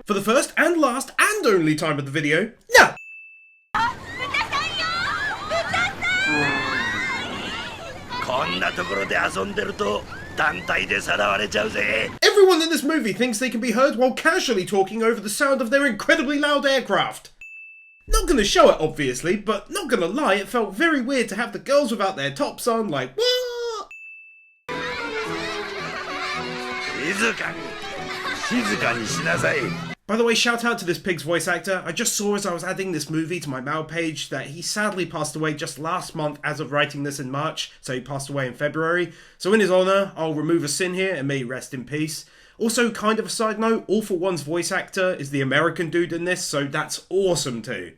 For the first and last and only time of the video, no! Everyone in this movie thinks they can be heard while casually talking over the sound of their incredibly loud aircraft. Not gonna show it obviously, but not gonna lie, it felt very weird to have the girls without their tops on, like, what? By the way, shout out to this pig's voice actor. I just saw as I was adding this movie to my mail page that he sadly passed away just last month as of writing this in March, so he passed away in February. So in his honour, I'll remove a sin here and may he rest in peace. Also, kind of a side note, All For One's voice actor is the American dude in this, so that's awesome too.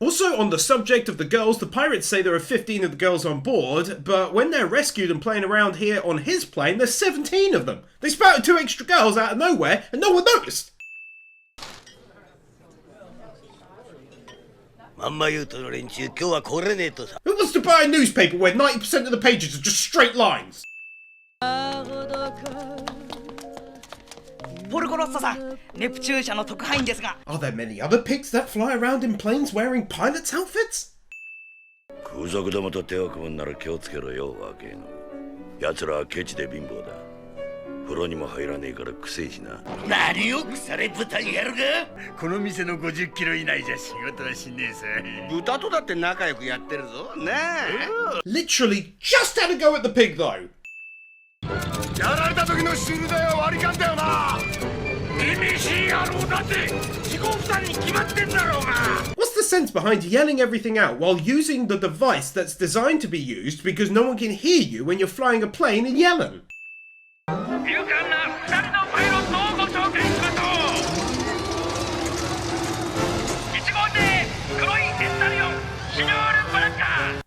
Also, on the subject of the girls, the pirates say there are 15 of the girls on board, but when they're rescued and playing around here on his plane, there's 17 of them. They spouted 2 extra girls out of nowhere and no one noticed. Who wants to buy a newspaper where 90% of the pages are just straight lines? Porco Rosso さん、ネプチューン社の特派員ですが。Are there many other pigs that fly around in planes wearing pilots' outfits? 空賊どもと手を組むなら気をつけろよ、若えの。奴らはケチで貧乏だ。風呂にも入らねえからくせえしな。何を腐れ豚にやるか？この店の50キロ以内じゃ仕事はしねえさ。豚とだって仲良くやってるぞ。なあ。Literally just had a go at the pig though. やられた時のシールだよ、割り勘だよな。意味深野郎だって、自己負担に決まってんだろうが。What's the sense behind yelling everything out while using the device that's designed to be used because no one can hear you when you're flying a plane and yelling?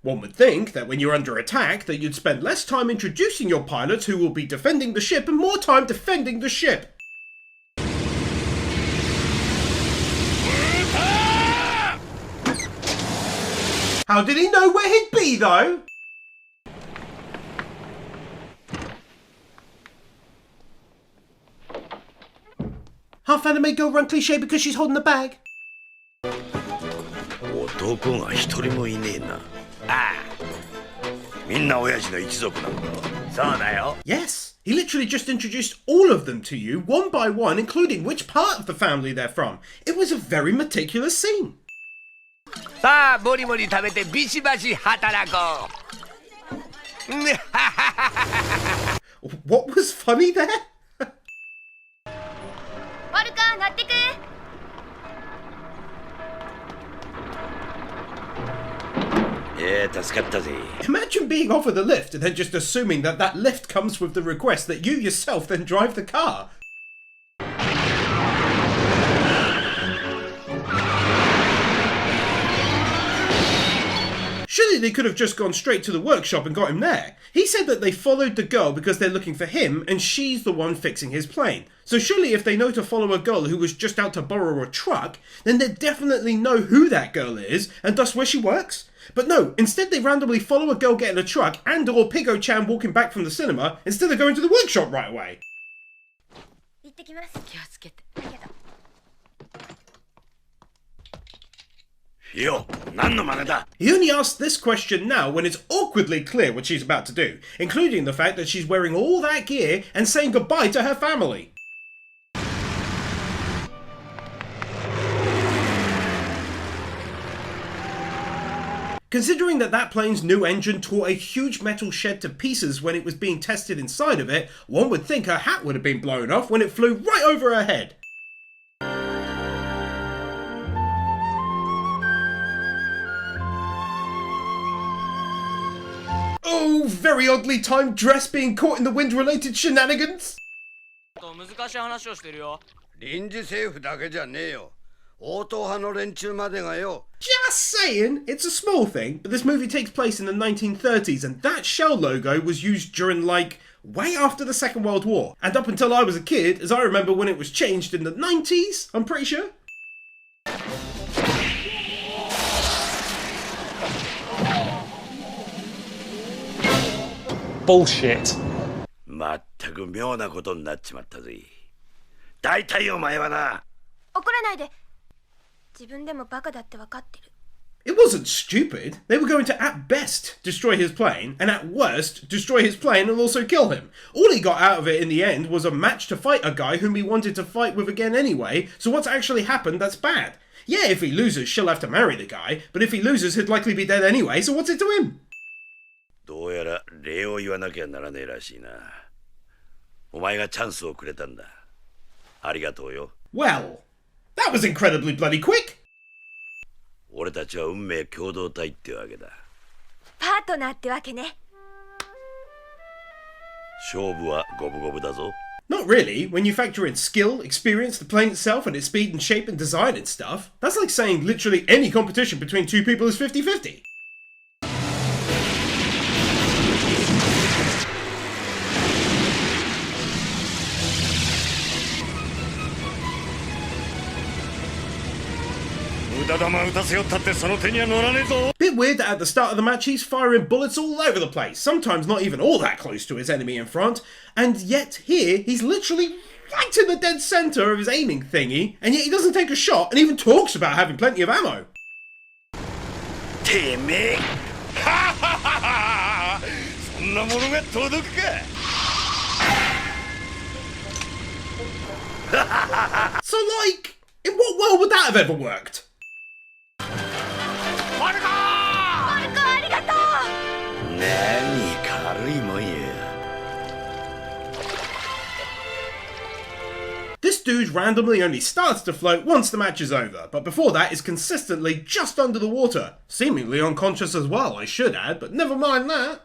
One would think that when you're under attack that you'd spend less time introducing your pilots who will be defending the ship and more time defending the ship. How did he know where he'd be though? Half anime girl run cliche because she's holding the bag. 男が一人もいねえな。ああ。みんな親父の一族なんだ。そうだよ。Yes, he literally just introduced all of them to you one by one, including which part of the family they're from. It was a very meticulous scene. さあ、もりもり食べてビシバシ働こう。What was funny there? ポルコ乗ってく。Imagine being offered a lift and then just assuming that that lift comes with the request that you yourself then drive the car. Surely they could have just gone straight to the workshop and got him there. He said that they followed the girl because they're looking for him and she's the one fixing his plane. So surely if they know to follow a girl who was just out to borrow a truck, then they definitely know who that girl is and thus where she works. But no, instead they randomly follow a girl getting a truck and or Pigo-chan walking back from the cinema instead of going to the workshop right away. He only asks this question now when it's awkwardly clear what she's about to do, including the fact that she's wearing all that gear and saying goodbye to her family. Considering that that plane's new engine tore a huge metal shed to pieces when it was being tested inside of it, one would think her hat would have been blown off when it flew right over her head. Oh, very oddly timed dress being caught in the wind-related shenanigans. Just saying, it's a small thing, but this movie takes place in the 1930s and that shell logo was used during, like, way after the Second World War. And up until I was a kid, as I remember when it was changed in the 90s, I'm pretty sure. Bullshit. まったく妙なことになっちまったぜ。大体お前はな。怒らないで。自分でもバカだって分かってる。It wasn't stupid. They were going to, at best, destroy his plane, and at worst, destroy his plane and also kill him. All he got out of it in the end was a match to fight a guy whom he wanted to fight with again anyway, so what's actually happened that's bad? Yeah, if he loses, she'll have to marry the guy, but if he loses, he'd likely be dead anyway, so what's it to him? どうやら礼を言わなきゃならねえらしいな。お前がチャンスをくれたんだ。ありがとうよ。Well, that was incredibly bloody quick. 俺たちは運命共同体ってわけだ。パートナーってわけね。勝負は五分五分だぞ。Not really, when you factor in skill, experience, the plane itself, and its speed and shape and design and stuff. That's like saying literally any competition between two people is 50-50. 無駄玉打たせよったってその手には乗らねえぞ。 Bit weird that at the start of the match he's firing bullets all over the place, sometimes not even all that close to his enemy in front, and yet here he's literally right in the dead centre of his aiming thingy, and yet he doesn't take a shot and even talks about having plenty of ammo. てめえそんなものが届くか。 So like, in what world would that have ever worked? ポルコありがとう。何軽いもんや。 This dude randomly only starts to float once the match is over, but before that is consistently just under the water. Seemingly unconscious as well, I should add, but never mind that.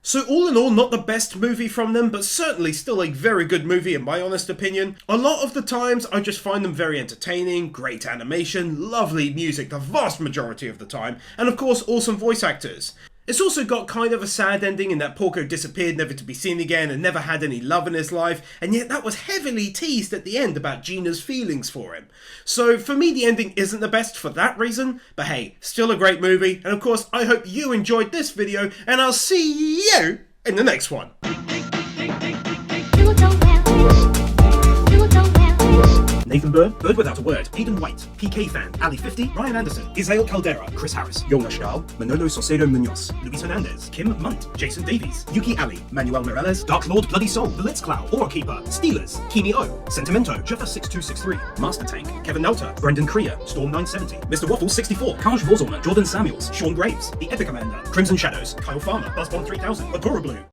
So all in all, not the best movie from them, but certainly still a very good movie in my honest opinion. A lot of the times, I just find them very entertaining, great animation, lovely music the vast majority of the time, and of course awesome voice actors. It's also got kind of a sad ending in that Porco disappeared never to be seen again and never had any love in his life, and yet that was heavily teased at the end about Gina's feelings for him. So for me the ending isn't the best for that reason, but hey, still a great movie, and of course I hope you enjoyed this video, and I'll see you in the next one. Nathan Byrne, Bird Without a Word, Hayden White, PK Fan, Ali 50, Ryan Anderson, Isael Caldera, Chris Harris, Jonas Stahl, Manolo Saucedo Munoz, Luis Hernandez, Kim Munt, Jason Davies, Yuki Ali, Manuel Morales, Dark Lord Bloody Soul, Blitzcloud, Aura Keeper, Steelers, Kimi O, Sentimento, Jeffa6263, Master Tank, Kevin Nelta, Brendan Krier, Storm 970, Mr. Waffles 64, Kaj Vorzorna, Jordan Samuels, Sean Graves, The Epic Commander, Crimson Shadows, Kyle Farmer, Buzzbomb 3000, Agora Blue.